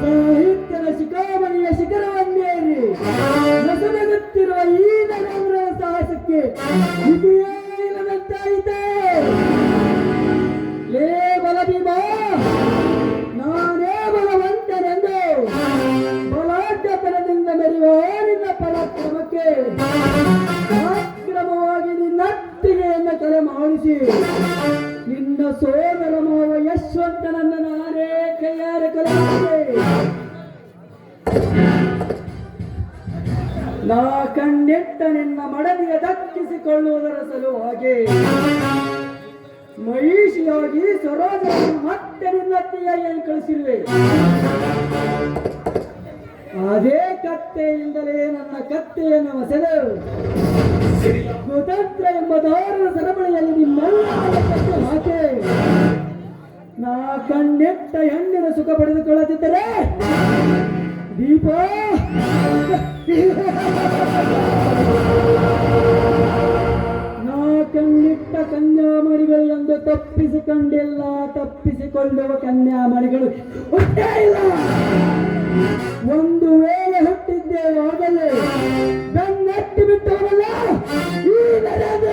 ಸಾಹಿತ್ಯದ ಶಿಖಾಮಣಿಯ ಶಿಖರವನ್ನೇರಿ ನಸುನಗುತ್ತಿರುವ ಈ ನರೇಂದ್ರ ಸಾಹಸಕ್ಕೆ ಇದೇ ಇಲ್ಲದಂತಾಯಿತೆ. ಲೇ ಬಲಭೀಮ, ನಾನೇ ಬಲವಂತನೆಂದು ಬಲಾಢ್ಯತನದಿಂದ ಮೆರೆಯುವ ನಿನ್ನ ಪರಾಕ್ರಮಕ್ಕೆ ಅಕ್ರಮವಾಗಿ ನಿನ್ನಟ್ಟಿಗೆಯನ್ನು ಕಲೆ ಮಾಡಿಸಿ ನಿನ್ನ ಸೋದರ ಮಾವ ಯಶವಂತನನ್ನು ನಾನೇ ಕೈಯಾರೆ ಕಲಿಸಿದೆ. ನಾ ಕಣ್ಣಿಟ್ಟ ನಿನ್ನ ಮಡದಿಗೆ ದಕ್ಕಿಸಿಕೊಳ್ಳುವುದರ ಸಲುವಾಗಿ ಮಹಿಷಿಯಾಗಿ ಸರೋಜರನ್ನು ಮತ್ತೆ ನಿನ್ನತ್ತಿಯಾಗಿ ಕಳಿಸಿರುವೆ. ಅದೇ ಕತ್ತೆಯಿಂದಲೇ ನನ್ನ ಕತ್ತೆಯನ್ನು ಮಸೆದು ಕುತಂತ್ರ ಎಂಬ ದಾರುಣ ಸರಪಳಿಯಲ್ಲಿ ನಿಮ್ಮೆಲ್ಲ ಹಾಕಿ ನಾ ಕಣ್ಣೆಟ್ಟ ಹೆಣ್ಣಿನ ಸುಖ ಪಡೆದುಕೊಳ್ಳದಿದ್ದರೆ ದೀಪ ನಾ ಕಣ್ಣಿಟ್ಟ ಕನ್ಯಾಮಣಿಗಳು ಎಂದು ತಪ್ಪಿಸಿಕೊಂಡಿಲ್ಲ. ತಪ್ಪಿಸಿಕೊಳ್ಳುವ ಕನ್ಯಾಮಣಿಗಳು ಹುಟ್ಟೇ ಇಲ್ಲ. ಒಂದು ವೇಳೆ ಹುಟ್ಟಿದ್ದೇವಾಗಲೇ ಬೆನ್ನಟ್ಟಿ ಬಿಟ್ಟವರಲ್ಲ ಈ ನರೇಂದ್ರ.